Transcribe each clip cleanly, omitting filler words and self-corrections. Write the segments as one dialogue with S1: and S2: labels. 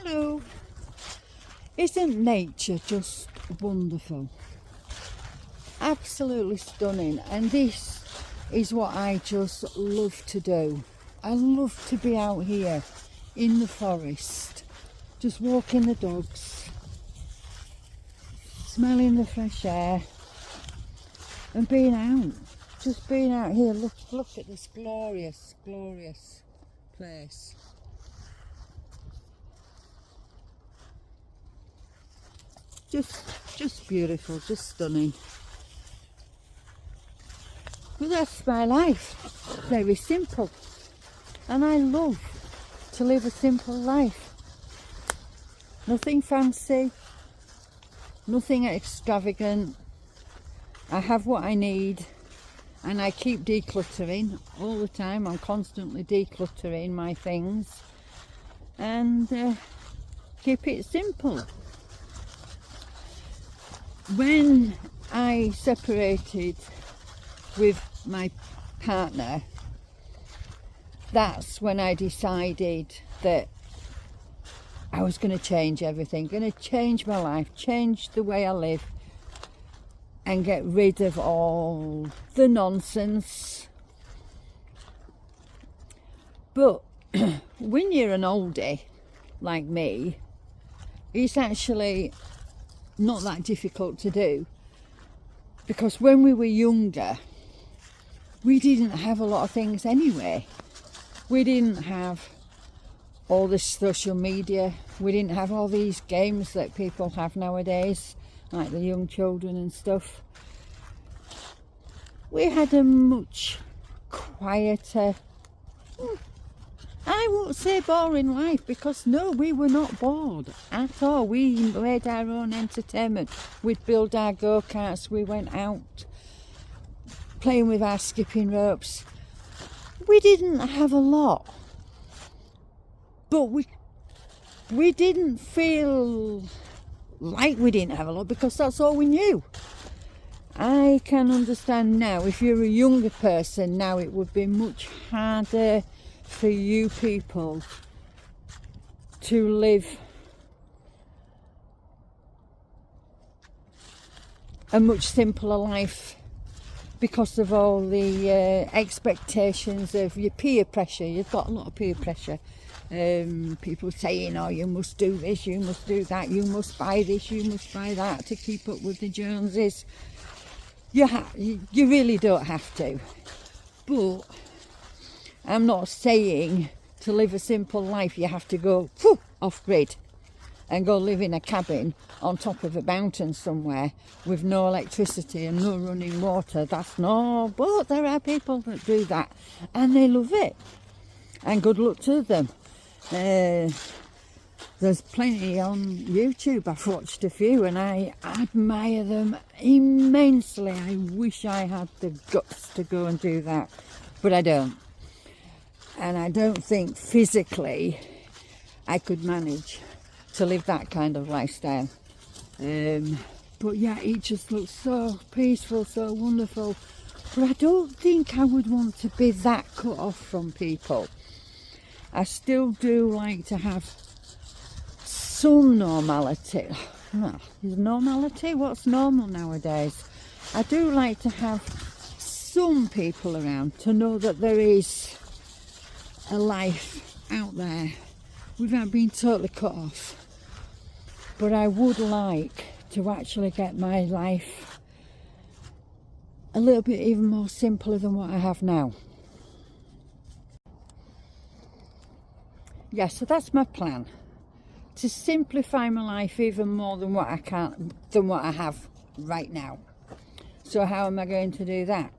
S1: Hello. Isn't nature just wonderful? Absolutely stunning. And this is what I just love to do. I love to be out here in the forest, just walking the dogs, smelling the fresh air and being out. Just being out here. Look at this glorious, glorious place. Just beautiful, just stunning. But that's my life. Very simple. And I love to live a simple life. Nothing fancy, nothing extravagant. I have what I need and I keep decluttering all the time. I'm constantly decluttering my things and keep it simple. When I separated with my partner, that's when I decided that I was going to change everything, going to change my life, change the way I live and get rid of all the nonsense. But when you're an oldie like me, it's actually not that difficult to do, because when we were younger we didn't have a lot of things anyway. We didn't have all this social media, we didn't have all these games that people have nowadays, like the young children and stuff. We had a much quieter, I won't say boring life, because no, we were not bored at all. We made our own entertainment. We'd build our go-karts, we went out playing with our skipping ropes. We didn't have a lot, but we didn't feel like we didn't have a lot, because that's all we knew. I can understand now, if you're a younger person now, it would be much harder for you people to live a much simpler life because of all the expectations of your peer pressure. You've got a lot of peer pressure. People saying, oh, you must do this, you must do that, you must buy this, you must buy that to keep up with the Joneses. You really don't have to. But I'm not saying to live a simple life you have to go off grid and go live in a cabin on top of a mountain somewhere with no electricity and no running water. That's no, but there are people that do that and they love it, and good luck to them. There's plenty on YouTube. I've watched a few and I admire them immensely. I wish I had the guts to go and do that, but I don't. And I don't think physically I could manage to live that kind of lifestyle. But yeah, it just looks so peaceful, so wonderful. But I don't think I would want to be that cut off from people. I still do like to have some normality. Is normality? What's normal nowadays? I do like to have some people around to know that there is a life out there without being totally cut off. But I would like to actually get my life a little bit even more simpler than what I have now. Yeah, so that's my plan, to simplify my life even more than what I have right now. So how am I going to do that?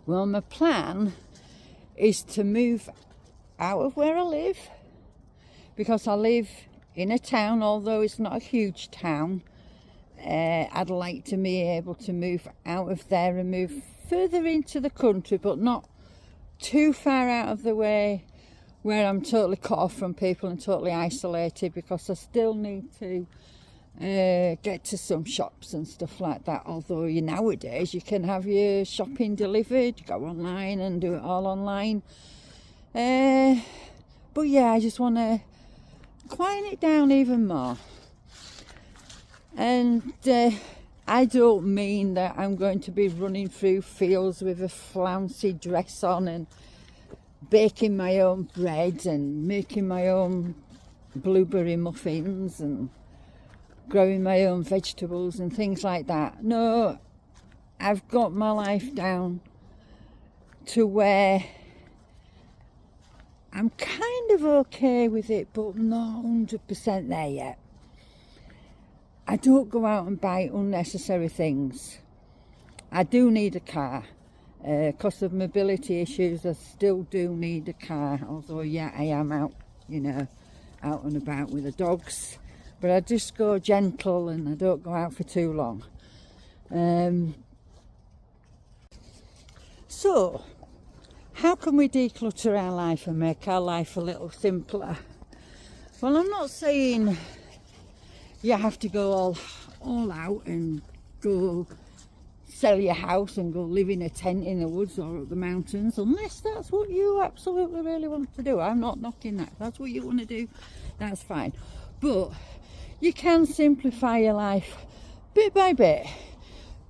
S1: Well, my plan is to move out of where I live, because I live in a town, although it's not a huge town. I'd like to be able to move out of there and move further into the country, but not too far out of the way where I'm totally cut off from people and totally isolated, because I still need to get to some shops and stuff like that. Although nowadays you can have your shopping delivered, you go online and do it all online. But yeah, I just want to quieten it down even more. And I don't mean that I'm going to be running through fields with a flouncy dress on and baking my own bread and making my own blueberry muffins and growing my own vegetables and things like that. No, I've got my life down to where I'm kind of okay with it, but not 100% there yet. I don't go out and buy unnecessary things. I do need a car. Because of mobility issues, I still do need a car. Although, yeah, I am out, out and about with the dogs. But I just go gentle and I don't go out for too long. So, how can we declutter our life and make our life a little simpler? Well, I'm not saying you have to go all out and go sell your house and go live in a tent in the woods or up the mountains, unless that's what you absolutely really want to do. I'm not knocking that. If that's what you want to do, that's fine. But you can simplify your life bit by bit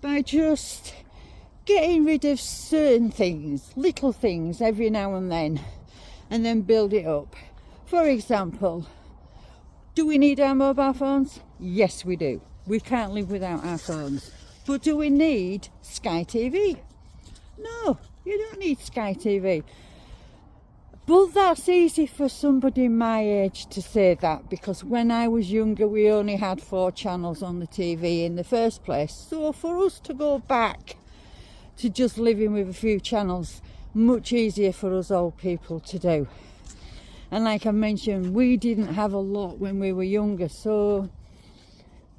S1: by just getting rid of certain things, little things every now and then build it up. For example, do we need our mobile phones? Yes, we do. We can't live without our phones. But do we need Sky TV? No, you don't need Sky TV. But that's easy for somebody my age to say that, because when I was younger we only had 4 channels on the TV in the first place. So for us to go back to just living with a few channels, much easier for us old people to do. And like I mentioned, we didn't have a lot when we were younger, so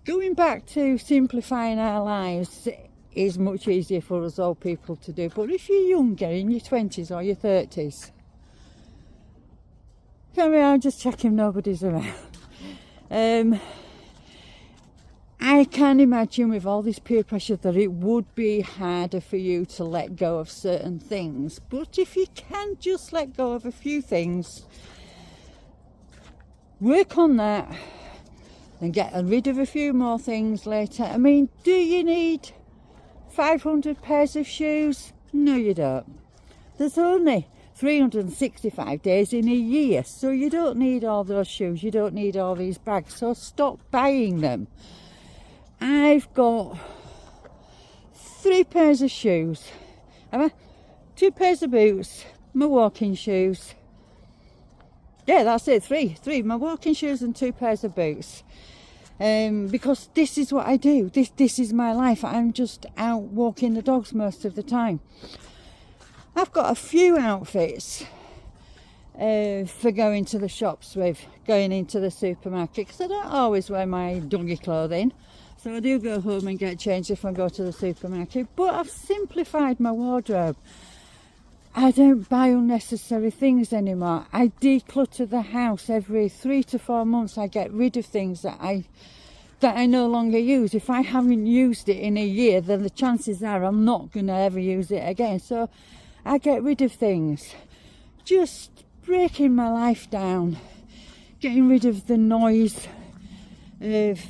S1: going back to simplifying our lives is much easier for us old people to do. But if you're younger, in your 20s or your 30s, I'm just checking nobody's around. I can imagine with all this peer pressure that it would be harder for you to let go of certain things. But if you can just let go of a few things, work on that and get rid of a few more things later. I mean, do you need 500 pairs of shoes? No, you don't. There's only 365 days in a year, so you don't need all those shoes. You don't need all these bags, so stop buying them. I've got 3 pairs of shoes, 2 pairs of boots, my walking shoes. Yeah, that's it, 3. My walking shoes and 2 pairs of boots. Because this is what I do. This is my life. I'm just out walking the dogs most of the time. I've got a few outfits for going to the shops with, going into the supermarket, because I don't always wear my doggy clothing. So I do go home and get changed if I go to the supermarket. But I've simplified my wardrobe. I don't buy unnecessary things anymore. I declutter the house every 3 to 4 months. I get rid of things that I no longer use. If I haven't used it in a year, then the chances are I'm not going to ever use it again. So I get rid of things. Just breaking my life down. Getting rid of the noise of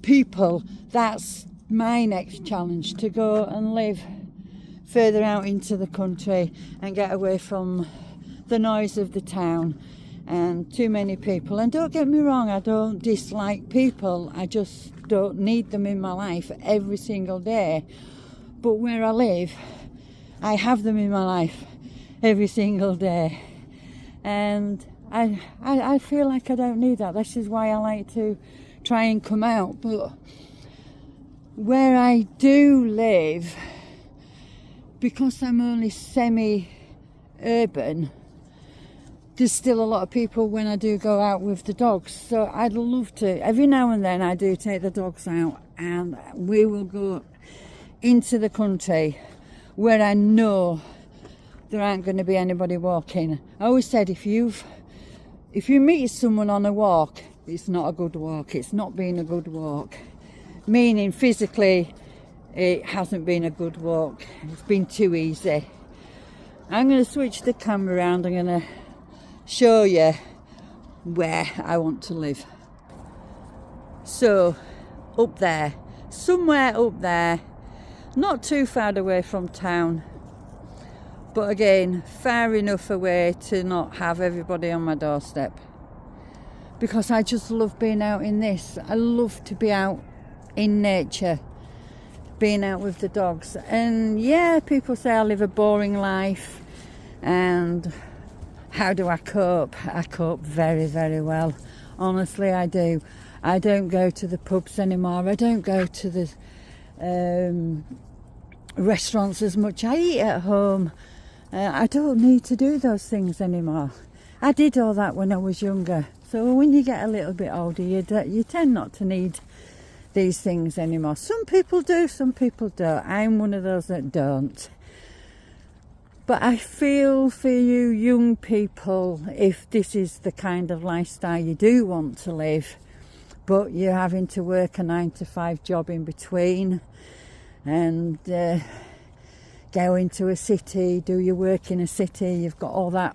S1: people. That's my next challenge, to go and live further out into the country and get away from the noise of the town and too many people. And don't get me wrong, I don't dislike people, I just don't need them in my life every single day. But where I live, I have them in my life every single day, and I feel like I don't need that. This is why I like to try and come out. But where I do live, because I'm only semi-urban, there's still a lot of people when I do go out with the dogs. So I'd love to, every now and then I do take the dogs out and we will go into the country where I know there aren't going to be anybody walking. I always said, if you meet someone on a walk, it's not a good walk. It's not been a good walk. Meaning physically, it hasn't been a good walk. It's been too easy. I'm going to switch the camera around. I'm going to show you where I want to live. So up there, somewhere up there, not too far away from town, but again far enough away to not have everybody on my doorstep, because I just love being out in this. I love to be out in nature, being out with the dogs. And yeah, people say I live a boring life, and how do I cope? I cope very, very well. Honestly, I do. I don't go to the pubs anymore. I don't go to the restaurants as much. I eat at home. I don't need to do those things anymore. I did all that when I was younger. So when you get a little bit older, you tend not to need these things anymore. Some people do, some people don't. I'm one of those that don't. But I feel for you young people, if this is the kind of lifestyle you do want to live, but you're having to work a 9-to-5 job in between, and go into a city, do your work in a city, you've got all that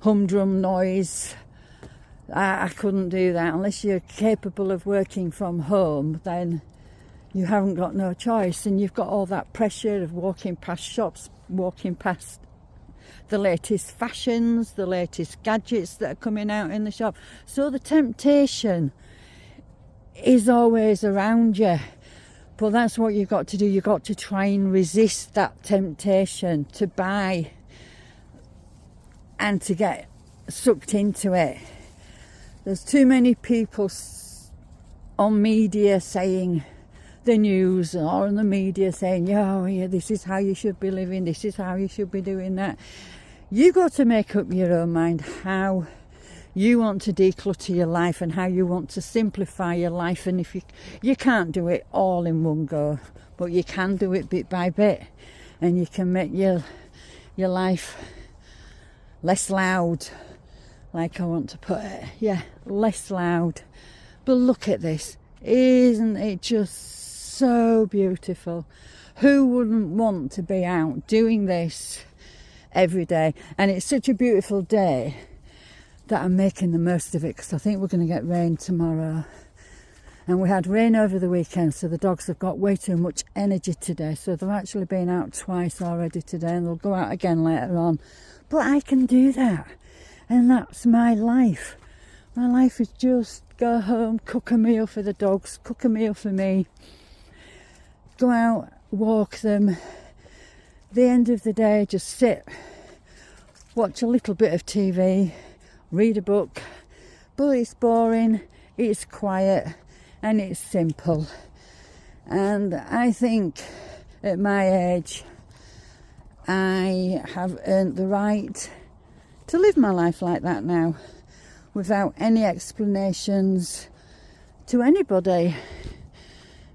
S1: humdrum noise. I couldn't do that. Unless you're capable of working from home, then you haven't got no choice, and you've got all that pressure of walking past shops, walking past the latest fashions, the latest gadgets that are coming out in the shop. So the temptation is always around you, but that's what you've got to do. You've got to try and resist that temptation to buy and to get sucked into it. There's too many people on media saying, the news or in the media saying, oh yeah, this is how you should be living, this is how you should be doing that. You got to make up your own mind how you want to declutter your life and how you want to simplify your life. And if you can't do it all in one go, but you can do it bit by bit, and you can make your life less loud, like I want to put it. Yeah, less loud. But look at this. Isn't it just so beautiful? Who wouldn't want to be out doing this every day? And it's such a beautiful day that I'm making the most of it, because I think we're going to get rain tomorrow. And we had rain over the weekend, so the dogs have got way too much energy today. So they've actually been out twice already today, and they'll go out again later on. But I can do that. And that's my life. My life is just go home, cook a meal for the dogs, cook a meal for me, go out, walk them. The end of the day, just sit, watch a little bit of TV, read a book. But it's boring, it's quiet, and it's simple. And I think at my age, I have earned the right to live my life like that now, without any explanations to anybody.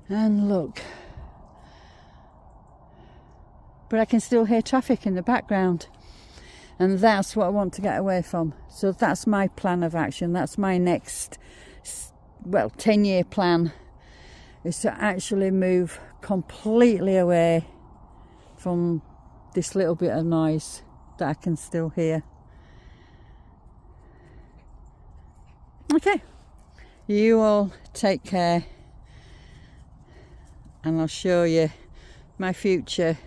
S1: And look, but I can still hear traffic in the background, and that's what I want to get away from. So that's my plan of action. That's my next 10-year plan, is to actually move completely away from this little bit of noise that I can still hear. Okay, you all take care, and I'll show you my future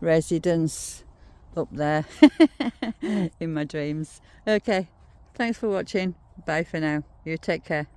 S1: residence up there in my dreams. Okay, thanks for watching. Bye for now. You take care.